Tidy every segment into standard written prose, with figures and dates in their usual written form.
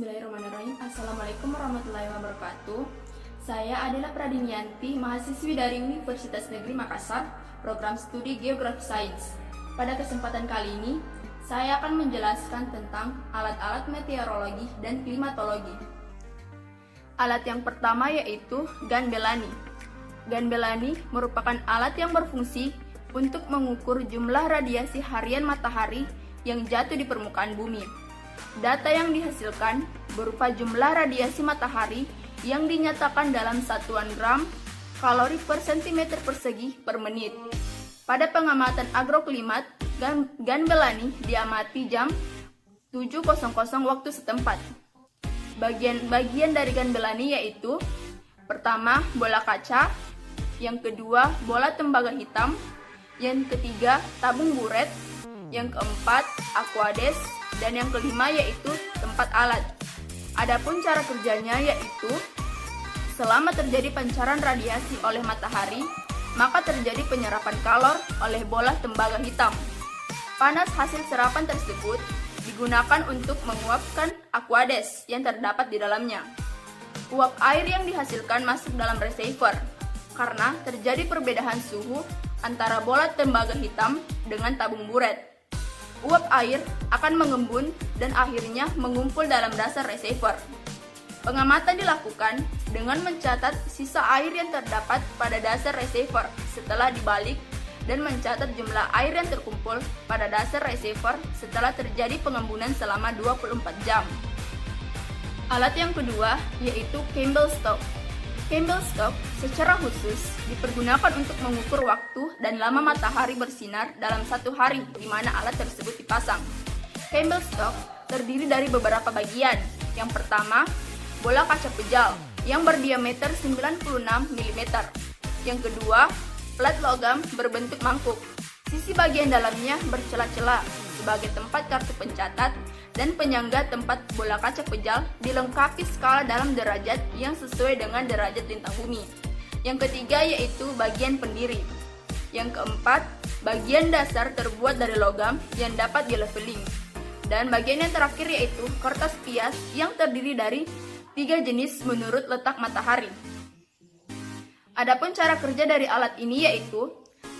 Bismillahirrahmanirrahim. Assalamualaikum warahmatullahi wabarakatuh. Saya adalah Pradinianti, mahasiswi dari Universitas Negeri Makassar, program studi Geografi Sains. Pada kesempatan kali ini, saya akan menjelaskan tentang alat-alat meteorologi dan klimatologi. Alat yang pertama yaitu Gunbelani. Gunbelani merupakan alat yang berfungsi untuk mengukur jumlah radiasi harian matahari yang jatuh di permukaan bumi. Data yang dihasilkan berupa jumlah radiasi matahari yang dinyatakan dalam satuan gram kalori per centimeter persegi per menit. Pada pengamatan agroklimat, Gunbelani diamati jam 7.00 waktu setempat. Bagian dari Gunbelani yaitu: pertama, bola kaca, yang kedua, bola tembaga hitam, yang ketiga, tabung buret, yang keempat, aquades, dan yang kelima yaitu tempat alat. Adapun cara kerjanya yaitu selama terjadi pancaran radiasi oleh matahari, maka terjadi penyerapan kalor oleh bola tembaga hitam. Panas hasil serapan tersebut digunakan untuk menguapkan aquades yang terdapat di dalamnya. Uap air yang dihasilkan masuk dalam receiver karena terjadi perbedaan suhu antara bola tembaga hitam dengan tabung buret. Uap air akan mengembun dan akhirnya mengumpul dalam dasar receiver. Pengamatan dilakukan dengan mencatat sisa air yang terdapat pada dasar receiver setelah dibalik dan mencatat jumlah air yang terkumpul pada dasar receiver setelah terjadi pengembunan selama 24 jam. Alat yang kedua yaitu Campbell Stock. Campbell Stock secara khusus dipergunakan untuk mengukur waktu dan lama matahari bersinar dalam satu hari di mana alat tersebut dipasang. Campbell Stock terdiri dari beberapa bagian. Yang pertama, bola kaca pejal yang berdiameter 96 mm. Yang kedua, plat logam berbentuk mangkuk. Sisi bagian dalamnya bercela-cela sebagai tempat kartu pencatat dan penyangga tempat bola kaca pejal, dilengkapi skala dalam derajat yang sesuai dengan derajat lintang bumi. Yang ketiga yaitu bagian pendiri. Yang keempat, bagian dasar terbuat dari logam yang dapat dileveling. Dan bagian yang terakhir yaitu kertas pias yang terdiri dari 3 jenis menurut letak matahari. Adapun cara kerja dari alat ini yaitu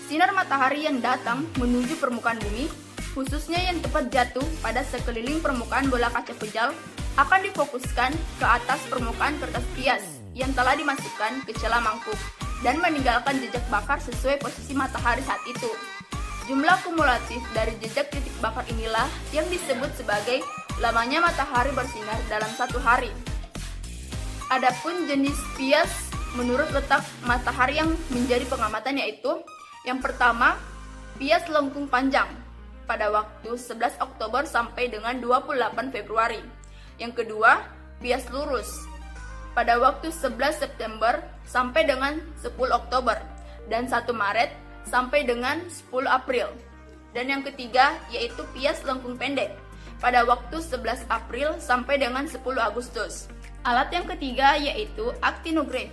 sinar matahari yang datang menuju permukaan bumi, khususnya yang tepat jatuh pada sekeliling permukaan bola kaca pejal, akan difokuskan ke atas permukaan kertas pias yang telah dimasukkan ke celah mangkuk dan meninggalkan jejak bakar sesuai posisi matahari saat itu. Jumlah kumulatif dari jejak titik bakar inilah yang disebut sebagai lamanya matahari bersinar dalam satu hari. Adapun jenis pias menurut letak matahari yang menjadi pengamatan yaitu: yang pertama, pias lengkung panjang pada waktu 11 Oktober sampai dengan 28 Februari. Yang kedua, pias lurus pada waktu 11 September sampai dengan 10 Oktober dan 1 Maret sampai dengan 10 April. Dan yang ketiga yaitu pias lengkung pendek pada waktu 11 April sampai dengan 10 Agustus. Alat yang ketiga yaitu actinograph.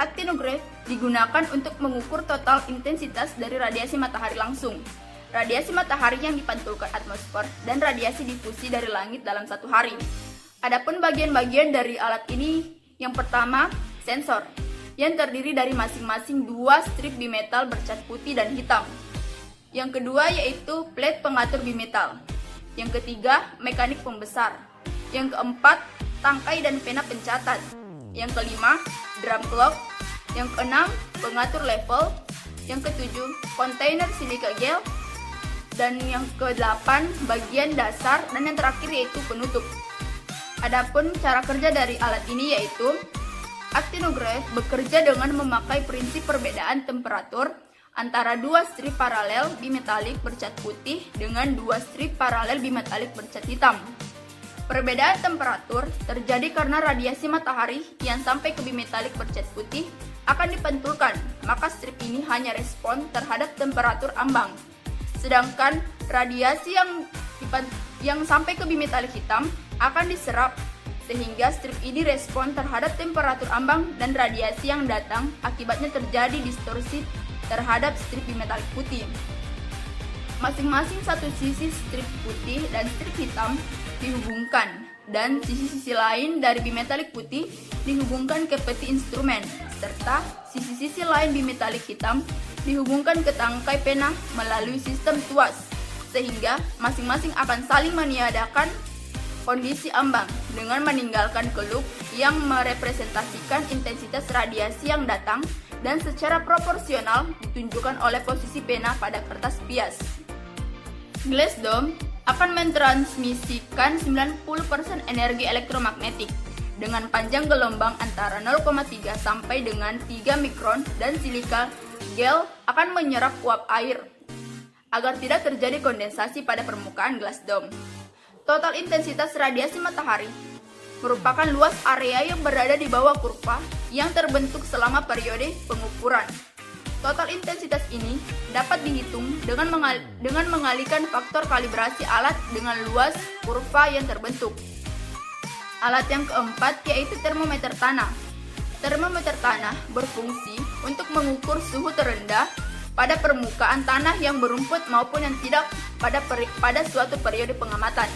Actinograph digunakan untuk mengukur total intensitas dari radiasi matahari langsung, radiasi matahari yang dipantulkan atmosfer, dan radiasi difusi dari langit dalam satu hari. Adapun bagian-bagian dari alat ini, yang pertama, sensor, yang terdiri dari masing-masing 2 strip bimetal bercat putih dan hitam. Yang kedua yaitu plate pengatur bimetal. Yang ketiga, mekanik pembesar. Yang keempat, tangkai dan pena pencatat. Yang kelima, drum clock. Yang keenam, pengatur level. Yang ketujuh, kontainer silika gel. Dan yang ke-8 bagian dasar, dan yang terakhir yaitu penutup. Adapun cara kerja dari alat ini yaitu actinograph bekerja dengan memakai prinsip perbedaan temperatur antara 2 strip paralel bimetalik bercat putih dengan 2 strip paralel bimetalik bercat hitam. Perbedaan temperatur terjadi karena radiasi matahari yang sampai ke bimetalik bercat putih akan dipantulkan, maka strip ini hanya respon terhadap temperatur ambang. Sedangkan radiasi yang sampai ke bimetalik hitam akan diserap, sehingga strip ini respon terhadap temperatur ambang dan radiasi yang datang, akibatnya terjadi distorsi terhadap strip bimetalik putih. Masing-masing satu sisi strip putih dan strip hitam dihubungkan dan sisi-sisi lain dari bimetalik putih dihubungkan ke peti instrumen, serta sisi-sisi lain bimetalik hitam dihubungkan ke tangkai pena melalui sistem tuas, sehingga masing-masing akan saling meniadakan kondisi ambang dengan meninggalkan kelup yang merepresentasikan intensitas radiasi yang datang dan secara proporsional ditunjukkan oleh posisi pena pada kertas bias. Glass dome akan mentransmisikan 90% energi elektromagnetik dengan panjang gelombang antara 0,3 sampai dengan 3 mikron, dan silika gel akan menyerap uap air agar tidak terjadi kondensasi pada permukaan glass dome. Total intensitas radiasi matahari merupakan luas area yang berada di bawah kurva yang terbentuk selama periode pengukuran. Total intensitas ini dapat dihitung dengan mengalihkan faktor kalibrasi alat dengan luas kurva yang terbentuk. Alat yang keempat yaitu termometer tanah. Termometer tanah berfungsi untuk mengukur suhu terendah pada permukaan tanah yang berumput maupun yang tidak pada suatu periode pengamatan.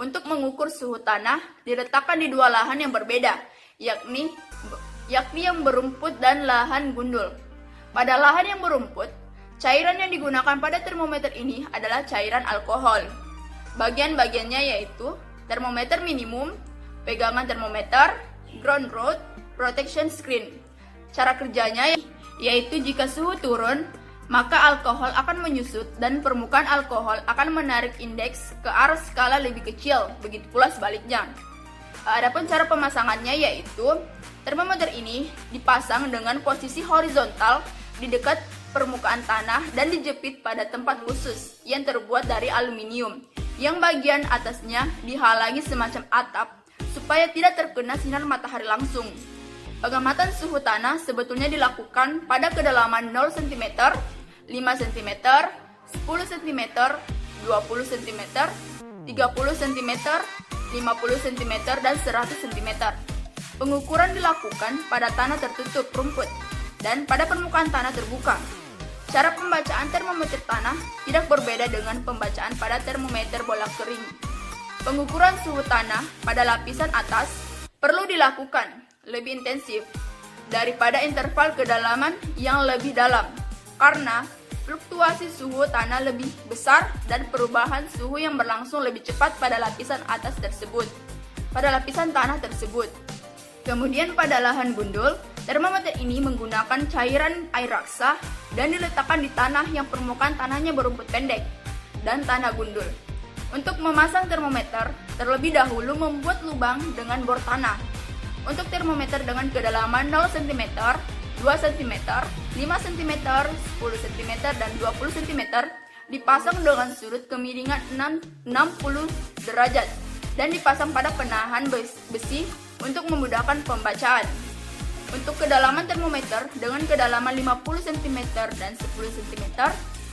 Untuk mengukur suhu tanah diletakkan di dua lahan yang berbeda, yakni yang berumput dan lahan gundul. Pada lahan yang berumput, cairan yang digunakan pada termometer ini adalah cairan alkohol. Bagian-bagiannya yaitu termometer minimum, pegangan termometer, ground rod, protection screen. Cara kerjanya yaitu jika suhu turun, maka alkohol akan menyusut dan permukaan alkohol akan menarik indeks ke arah skala lebih kecil, begitu pula sebaliknya. Adapun cara pemasangannya yaitu termometer ini dipasang dengan posisi horizontal di dekat permukaan tanah dan dijepit pada tempat khusus yang terbuat dari aluminium, yang bagian atasnya dihalangi semacam atap supaya tidak terkena sinar matahari langsung. Pengamatan suhu tanah sebetulnya dilakukan pada kedalaman 0 cm, 5 cm, 10 cm, 20 cm, 30 cm, 50 cm, dan 100 cm. Pengukuran dilakukan pada tanah tertutup rumput dan pada permukaan tanah terbuka. Cara pembacaan termometer tanah tidak berbeda dengan pembacaan pada termometer bola kering. Pengukuran suhu tanah pada lapisan atas perlu dilakukan lebih intensif daripada interval kedalaman yang lebih dalam, karena fluktuasi suhu tanah lebih besar dan perubahan suhu yang berlangsung lebih cepat pada lapisan atas tersebut, pada lapisan tanah tersebut. Kemudian pada lahan gundul, termometer ini menggunakan cairan air raksa dan diletakkan di tanah yang permukaan tanahnya berumput pendek dan tanah gundul. Untuk memasang termometer, terlebih dahulu membuat lubang dengan bor tanah. Untuk termometer dengan kedalaman 0 cm, 2 cm, 5 cm, 10 cm, dan 20 cm dipasang dengan surut kemiringan 60 derajat dan dipasang pada penahan besi untuk memudahkan pembacaan. Untuk kedalaman termometer dengan kedalaman 50 cm dan 10 cm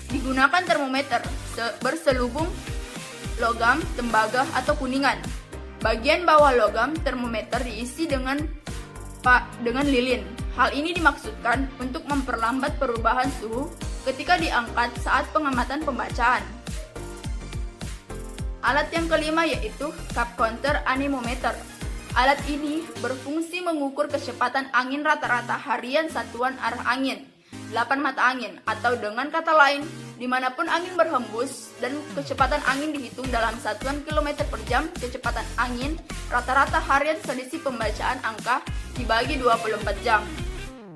digunakan termometer berselubung logam, tembaga, atau kuningan. Bagian bawah logam termometer diisi dengan lilin. Hal ini dimaksudkan untuk memperlambat perubahan suhu ketika diangkat saat pengamatan pembacaan. Alat yang kelima yaitu cup counter anemometer. Alat ini berfungsi mengukur kecepatan angin rata-rata harian satuan arah angin, 8 mata angin, atau dengan kata lain, dimanapun angin berhembus dan kecepatan angin dihitung dalam satuan kilometer per jam, kecepatan angin rata-rata harian selisih pembacaan angka dibagi 24 jam.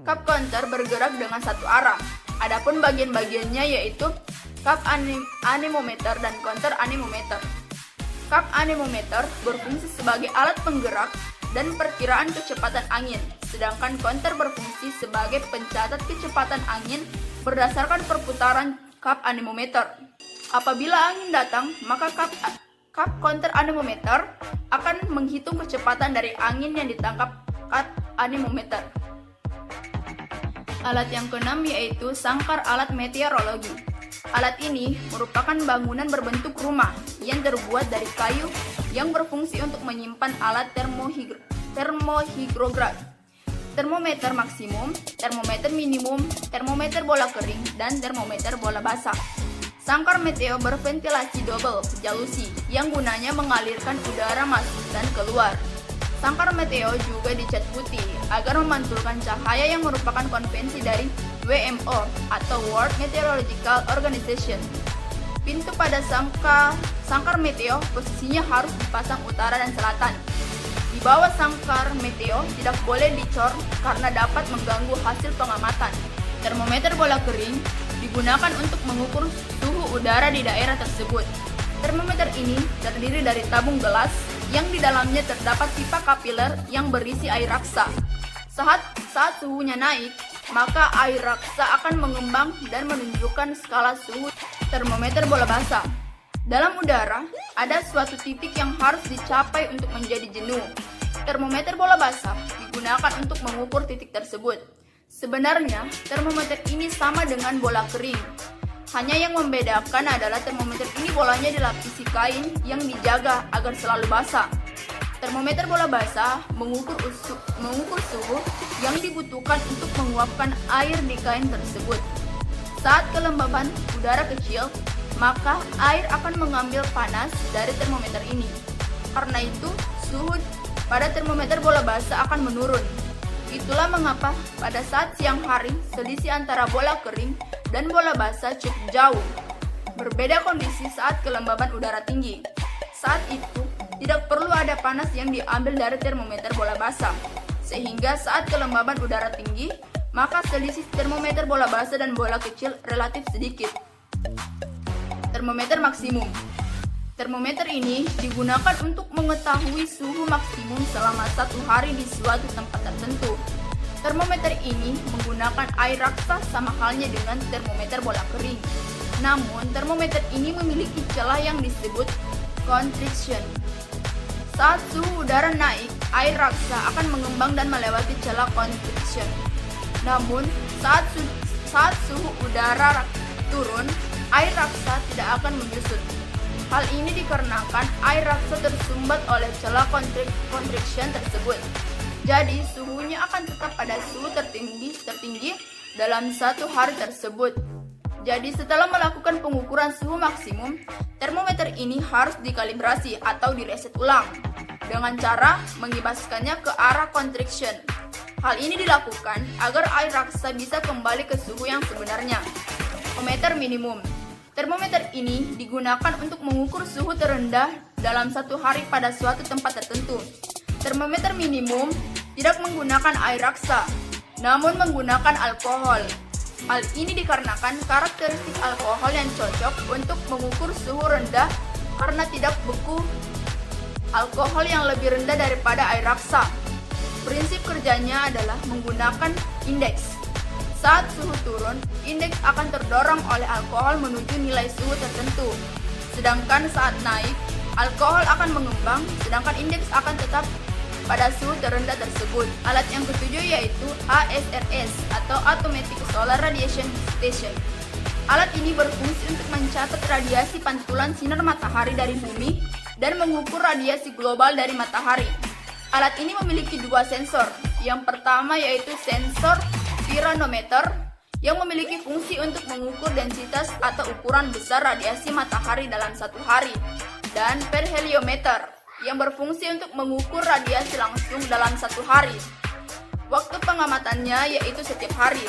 Cup counter bergerak dengan satu arah. Adapun bagian-bagiannya yaitu cup anemometer dan counter anemometer. Cup anemometer berfungsi sebagai alat penggerak dan perkiraan kecepatan angin, sedangkan counter berfungsi sebagai pencatat kecepatan angin berdasarkan perputaran cup anemometer. Apabila angin datang, maka cup counter anemometer akan menghitung kecepatan dari angin yang ditangkap cup anemometer. Alat yang keenam yaitu sangkar alat meteorologi. Alat ini merupakan bangunan berbentuk rumah yang terbuat dari kayu yang berfungsi untuk menyimpan alat termohigrograf, termometer maksimum, termometer minimum, termometer bola kering, dan termometer bola basah. Sangkar meteo berventilasi double jalusi yang gunanya mengalirkan udara masuk dan keluar. Sangkar meteo juga dicat putih agar memantulkan cahaya yang merupakan konvensi dari WMO atau World Meteorological Organization. Pintu pada sangkar meteo posisinya harus dipasang utara dan selatan. Di bawah sangkar meteo tidak boleh dicor karena dapat mengganggu hasil pengamatan. Termometer bola kering digunakan untuk mengukur suhu udara di daerah tersebut. Termometer ini terdiri dari tabung gelas yang di dalamnya terdapat pipa kapiler yang berisi air raksa. Saat suhunya naik, maka air raksa akan mengembang dan menunjukkan skala suhu termometer bola basah. Dalam udara, ada suatu titik yang harus dicapai untuk menjadi jenuh. Termometer bola basah digunakan untuk mengukur titik tersebut. Sebenarnya, termometer ini sama dengan bola kering. Hanya yang membedakan adalah termometer ini bolanya dilapisi kain yang dijaga agar selalu basah. Termometer bola basah mengukur suhu yang dibutuhkan untuk menguapkan air di kain tersebut. Saat kelembaban udara kecil, maka air akan mengambil panas dari termometer ini. Karena itu, suhu pada termometer bola basah akan menurun. Itulah mengapa pada saat siang hari, selisih antara bola kering dan bola basah cukup jauh. Berbeda kondisi saat kelembaban udara tinggi. Saat itu, tidak perlu ada panas yang diambil dari termometer bola basah. Sehingga saat kelembaban udara tinggi, maka selisih termometer bola basah dan bola kecil relatif sedikit. Termometer maksimum. Termometer ini digunakan untuk mengetahui suhu maksimum selama 1 hari di suatu tempat tertentu. Termometer ini menggunakan air raksa sama halnya dengan termometer bola kering. Namun, termometer ini memiliki celah yang disebut constriction. Saat suhu udara naik, air raksa akan mengembang dan melewati celah constriction. Namun, saat suhu udara turun, air raksa tidak akan menyusut. Hal ini dikarenakan air raksa tersumbat oleh celah constriction tersebut. Jadi, suhunya akan tetap pada suhu tertinggi dalam 1 hari tersebut. Jadi, setelah melakukan pengukuran suhu maksimum, termometer ini harus dikalibrasi atau direset ulang dengan cara mengibaskannya ke arah constriction. Hal ini dilakukan agar air raksa bisa kembali ke suhu yang sebenarnya. Termometer minimum. Termometer ini digunakan untuk mengukur suhu terendah dalam 1 hari pada suatu tempat tertentu. Termometer minimum tidak menggunakan air raksa, namun menggunakan alkohol. Hal ini dikarenakan karakteristik alkohol yang cocok untuk mengukur suhu rendah karena tidak beku alkohol yang lebih rendah daripada air raksa. Prinsip kerjanya adalah menggunakan indeks. Saat suhu turun, indeks akan terdorong oleh alkohol menuju nilai suhu tertentu. Sedangkan saat naik, alkohol akan mengembang, sedangkan indeks akan tetap pada suhu terendah tersebut. Alat yang ketujuh yaitu ASRS atau Automatic Solar Radiation Station. Alat ini berfungsi untuk mencatat radiasi pantulan sinar matahari dari bumi dan mengukur radiasi global dari matahari. Alat ini memiliki 2 sensor. Yang pertama yaitu sensor piranometer yang memiliki fungsi untuk mengukur densitas atau ukuran besar radiasi matahari dalam 1 hari, dan perheliometer yang berfungsi untuk mengukur radiasi langsung dalam 1 hari. Waktu pengamatannya yaitu setiap hari.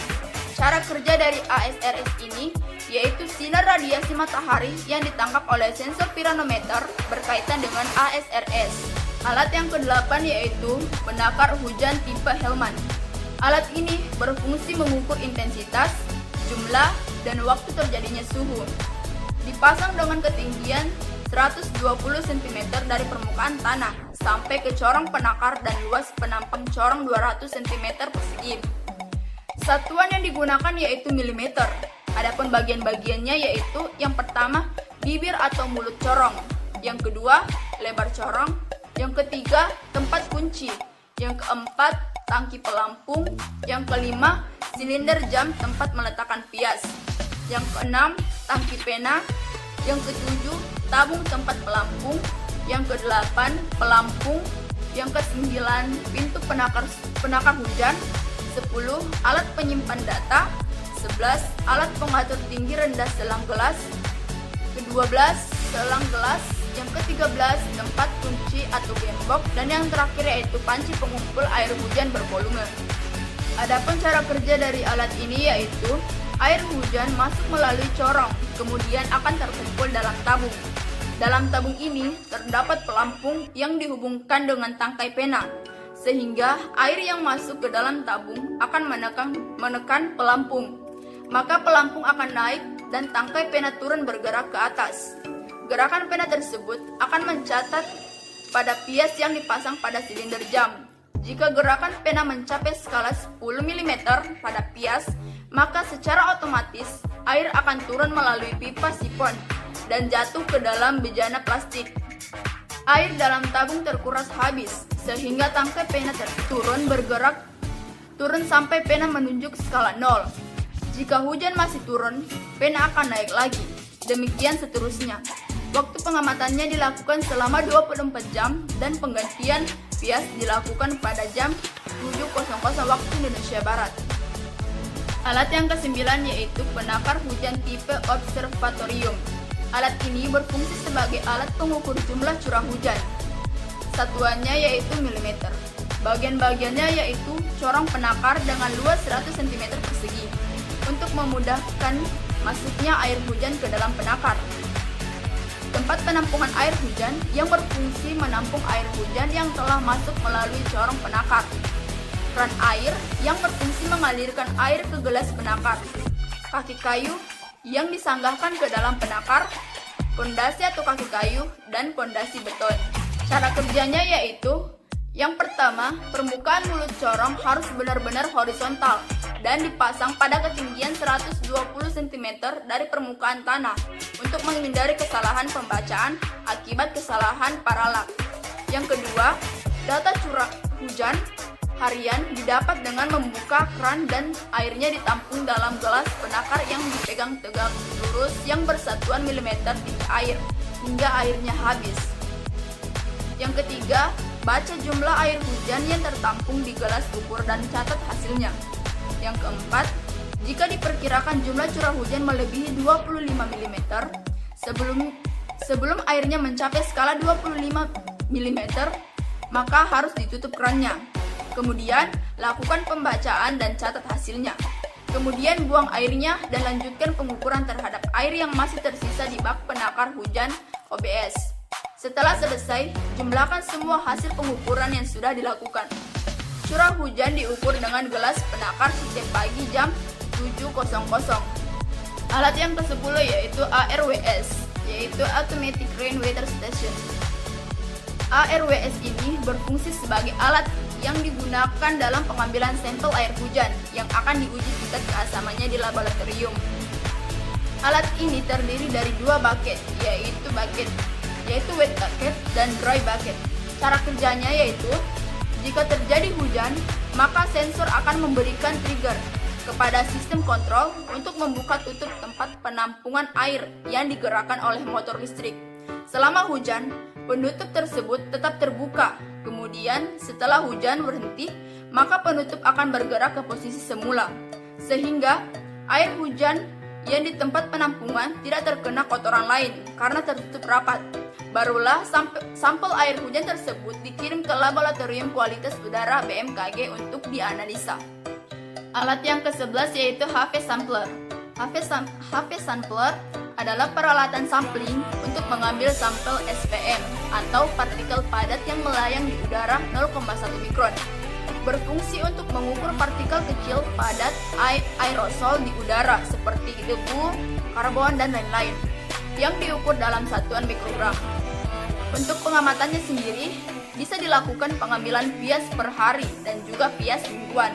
Cara kerja dari ASRS ini yaitu sinar radiasi matahari yang ditangkap oleh sensor piranometer berkaitan dengan ASRS. Alat yang ke-8 yaitu penakar hujan tipe Hellman. Alat ini berfungsi mengukur intensitas, jumlah, dan waktu terjadinya suhu. Dipasang dengan ketinggian 120 cm dari permukaan tanah sampai ke corong penakar dan luas penampang corong 200 cm persegi. Satuan yang digunakan yaitu milimeter. Adapun bagian-bagiannya yaitu yang pertama bibir atau mulut corong, yang kedua lebar corong, yang ketiga tempat kunci, yang keempat tangki pelampung, yang kelima silinder jam tempat meletakkan pias, yang keenam tangki pena, yang ketujuh tabung tempat pelampung, yang kedelapan pelampung, yang kesembilan pintu penakar hujan, 10 alat penyimpan data, 11 alat pengatur tinggi rendah selang gelas, 12 selang gelas, yang ke-13 tempat kunci atau gembok, dan yang terakhir yaitu panci pengumpul air hujan bervolume. Adapun cara kerja dari alat ini yaitu air hujan masuk melalui corong, kemudian akan terkumpul dalam tabung. Dalam tabung ini terdapat pelampung yang dihubungkan dengan tangkai pena, sehingga air yang masuk ke dalam tabung akan menekan pelampung. Maka pelampung akan naik dan tangkai pena turun bergerak ke atas. Gerakan pena tersebut akan mencatat pada pias yang dipasang pada silinder jam. Jika gerakan pena mencapai skala 10 mm pada pias, maka secara otomatis air akan turun melalui pipa sifon dan jatuh ke dalam bejana plastik. Air dalam tabung terkuras habis, sehingga tangkai pena turun sampai pena menunjuk skala 0. Jika hujan masih turun, pena akan naik lagi. Demikian seterusnya. Waktu pengamatannya dilakukan selama 24 jam dan penggantian pias dilakukan pada jam 7.00 waktu Indonesia Barat. Alat yang ke-9 yaitu penakar hujan tipe observatorium. Alat ini berfungsi sebagai alat pengukur jumlah curah hujan. Satuannya yaitu milimeter. Bagian-bagiannya yaitu corong penakar dengan luas 100 cm persegi untuk memudahkan masuknya air hujan ke dalam penakar. Tempat penampungan air hujan yang berfungsi menampung air hujan yang telah masuk melalui corong penakar. Keran air yang berfungsi mengalirkan air ke gelas penakar. Kaki kayu yang disanggahkan ke dalam penakar, pondasi atau kaki kayu, dan pondasi beton. Cara kerjanya yaitu, yang pertama, permukaan mulut corong harus benar-benar horizontal dan dipasang pada ketinggian 120 cm dari permukaan tanah untuk menghindari kesalahan pembacaan akibat kesalahan paralak. Yang kedua, data curah hujan harian didapat dengan membuka keran dan airnya ditampung dalam gelas penakar yang dipegang tegak lurus yang bersatuan milimeter tinggi air hingga airnya habis. Yang ketiga, baca jumlah air hujan yang tertampung di gelas ukur dan catat hasilnya. Yang keempat, jika diperkirakan jumlah curah hujan melebihi 25 mm, sebelum airnya mencapai skala 25 mm, maka harus ditutup kerannya. Kemudian, lakukan pembacaan dan catat hasilnya. Kemudian buang airnya dan lanjutkan pengukuran terhadap air yang masih tersisa di bak penakar hujan OBS. Setelah selesai, jumlahkan semua hasil pengukuran yang sudah dilakukan. Curah hujan diukur dengan gelas penakar setiap pagi jam 7.00. Alat yang ke-10 yaitu ARWS, yaitu Automatic Rain Water Station. ARWS ini berfungsi sebagai alat yang digunakan dalam pengambilan sampel air hujan yang akan diuji tingkat keasamannya di laboratorium. Alat ini terdiri dari dua bucket, yaitu wet bucket dan dry bucket. Cara kerjanya yaitu, jika terjadi hujan, maka sensor akan memberikan trigger kepada sistem kontrol untuk membuka tutup tempat penampungan air yang digerakkan oleh motor listrik. Selama hujan, penutup tersebut tetap terbuka. Kemudian, setelah hujan berhenti, maka penutup akan bergerak ke posisi semula, sehingga air hujan yang di tempat penampungan tidak terkena kotoran lain karena tertutup rapat. Barulah sampel air hujan tersebut dikirim ke Laboratorium Kualitas Udara BMKG untuk dianalisa. Alat yang ke-11 yaitu HV Sampler. HV Sampler adalah peralatan sampling untuk mengambil sampel SPM atau partikel padat yang melayang di udara 0,1 mikron. Berfungsi untuk mengukur partikel kecil padat aerosol di udara seperti debu, karbon, dan lain-lain yang diukur dalam satuan mikrogram. Untuk pengamatannya sendiri, bisa dilakukan pengambilan pias per hari dan juga pias mingguan.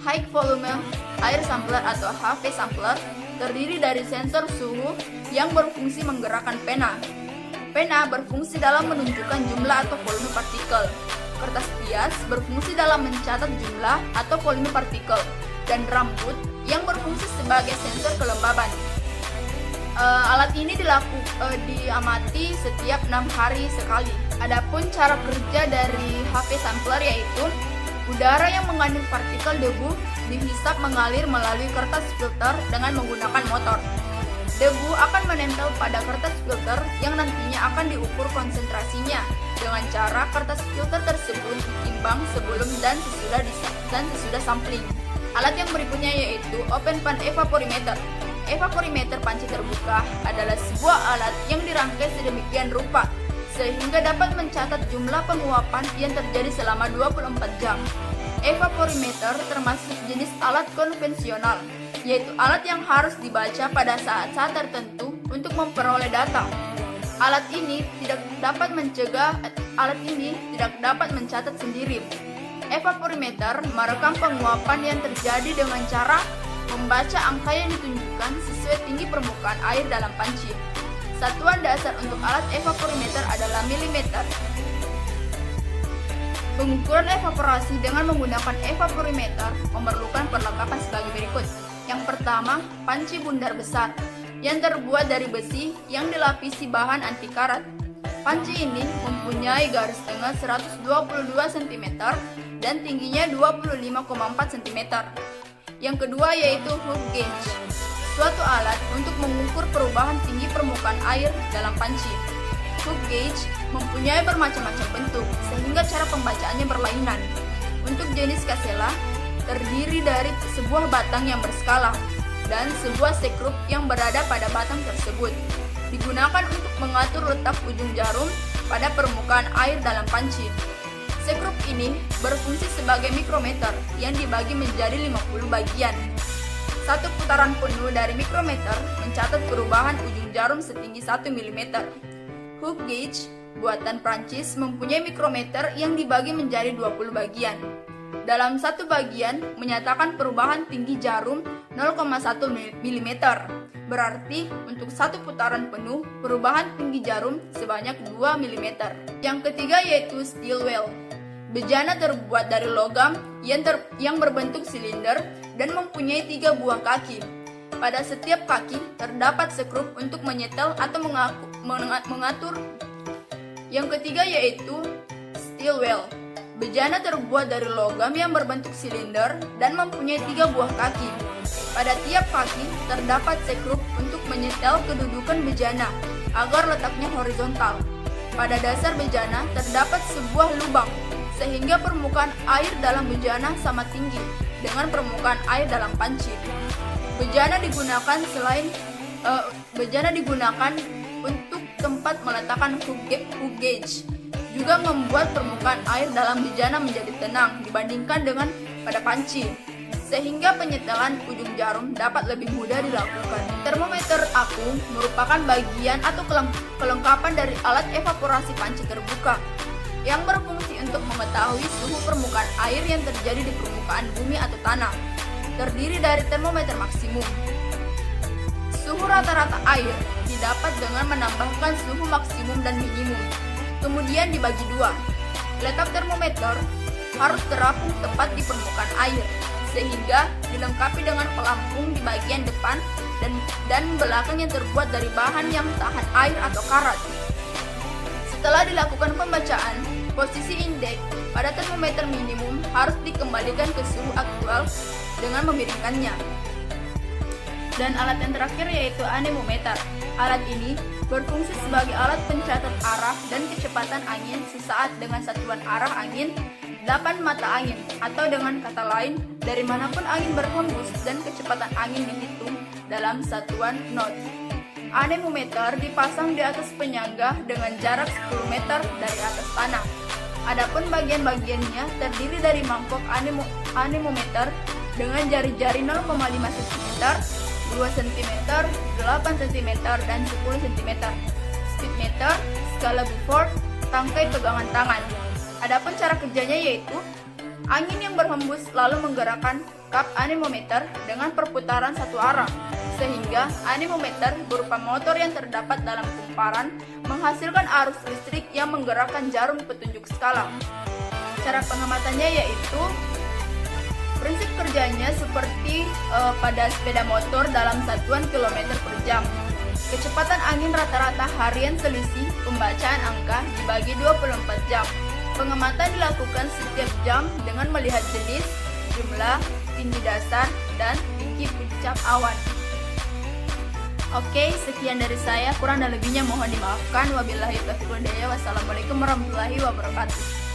High Volume Air Sampler atau HV Sampler terdiri dari sensor suhu yang berfungsi menggerakkan pena. Pena berfungsi dalam menunjukkan jumlah atau volume partikel. Kertas pias berfungsi dalam mencatat jumlah atau volume partikel. Dan rambut yang berfungsi sebagai sensor kelembaban. Alat ini diamati setiap 6 hari sekali. Adapun cara kerja dari HV Sampler yaitu, udara yang mengandung partikel debu dihisap mengalir melalui kertas filter dengan menggunakan motor. Debu akan menempel pada kertas filter yang nantinya akan diukur konsentrasinya dengan cara kertas filter tersebut ditimbang sebelum dan sesudah sampling. Alat yang berikutnya yaitu open pan evaporimeter. Evaporimeter panci terbuka adalah sebuah alat yang dirangkai sedemikian rupa sehingga dapat mencatat jumlah penguapan yang terjadi selama 24 jam. Evaporimeter termasuk jenis alat konvensional, yaitu alat yang harus dibaca pada saat-saat tertentu untuk memperoleh data. Alat ini tidak dapat mencatat sendiri. Evaporimeter merekam penguapan yang terjadi dengan cara membaca angka yang ditunjukkan sesuai tinggi permukaan air dalam panci. Satuan dasar untuk alat evaporimeter adalah milimeter. Pengukuran evaporasi dengan menggunakan evaporimeter memerlukan perlengkapan sebagai berikut. Yang pertama, panci bundar besar yang terbuat dari besi yang dilapisi bahan anti karat. Panci ini mempunyai garis tengah 122 cm dan tingginya 25,4 cm. Yang kedua yaitu hook gauge, suatu alat untuk mengukur perubahan tinggi permukaan air dalam panci. Hook gauge mempunyai bermacam-macam bentuk sehingga cara pembacaannya berlainan. Untuk jenis kasela terdiri dari sebuah batang yang berskala dan sebuah sekrup yang berada pada batang tersebut. Digunakan untuk mengatur letak ujung jarum pada permukaan air dalam panci. Sekrup ini berfungsi sebagai mikrometer yang dibagi menjadi 50 bagian. Satu putaran penuh dari mikrometer mencatat perubahan ujung jarum setinggi 1 mm. Hook gauge buatan Prancis mempunyai mikrometer yang dibagi menjadi 20 bagian. Dalam satu bagian menyatakan perubahan tinggi jarum 0,1 mm. Berarti untuk satu putaran penuh perubahan tinggi jarum sebanyak 2 mm. Yang ketiga yaitu steel wheel. Bejana terbuat dari logam yang berbentuk silinder dan mempunyai 3 buah kaki. Pada setiap kaki terdapat sekrup untuk menyetel atau mengatur. Yang ketiga yaitu steel wheel. Bejana terbuat dari logam yang berbentuk silinder dan mempunyai 3 buah kaki. Pada tiap kaki terdapat sekrup untuk menyetel kedudukan bejana agar letaknya horizontal. Pada dasar bejana terdapat sebuah lubang sehingga permukaan air dalam bejana sama tinggi dengan permukaan air dalam panci. Bejana digunakan untuk tempat meletakkan hook gauge, juga membuat permukaan air dalam bejana menjadi tenang dibandingkan dengan pada panci, sehingga penyetelan ujung jarum dapat lebih mudah dilakukan. Termometer apung merupakan bagian atau kelengkapan dari alat evaporasi panci terbuka yang berfungsi untuk mengetahui suhu permukaan air yang terjadi di permukaan bumi atau tanah. Terdiri dari termometer maksimum. Suhu rata-rata air didapat dengan menambahkan suhu maksimum dan minimum, kemudian dibagi 2. Letak termometer harus terapung tepat di permukaan air, sehingga dilengkapi dengan pelampung di bagian depan dan belakang yang terbuat dari bahan yang tahan air atau karat. Setelah dilakukan pembacaan, posisi indeks pada termometer minimum harus dikembalikan ke suhu aktual dengan memiringkannya. Dan alat yang terakhir yaitu anemometer. Alat ini berfungsi sebagai alat pencatat arah dan kecepatan angin sesaat dengan satuan arah angin 8 mata angin, atau dengan kata lain, dari manapun angin berhembus dan kecepatan angin dihitung dalam satuan knot. Anemometer dipasang di atas penyangga dengan jarak 10 meter dari atas tanah. Adapun bagian-bagiannya terdiri dari mangkok anemometer dengan jari-jari 0,5 cm, 2 cm, 8 cm, dan 10 cm. Speedmeter, skala Beaufort, tangkai pegangan tangan. Adapun cara kerjanya yaitu angin yang berhembus lalu menggerakkan kap anemometer dengan perputaran satu arah, sehingga anemometer berupa motor yang terdapat dalam kumparan menghasilkan arus listrik yang menggerakkan jarum petunjuk skala. Cara pengamatannya yaitu prinsip kerjanya seperti pada sepeda motor dalam satuan kilometer per jam. Kecepatan angin rata-rata harian selisih pembacaan angka dibagi 24 jam. Pengamatan dilakukan setiap jam dengan melihat jenis, jumlah, tinggi dasar, dan tinggi puncak awan. Oke, sekian dari saya. Kurang dan lebihnya mohon dimaafkan. Wabillahi taufiq wal hidayah. Wassalamualaikum warahmatullahi wabarakatuh.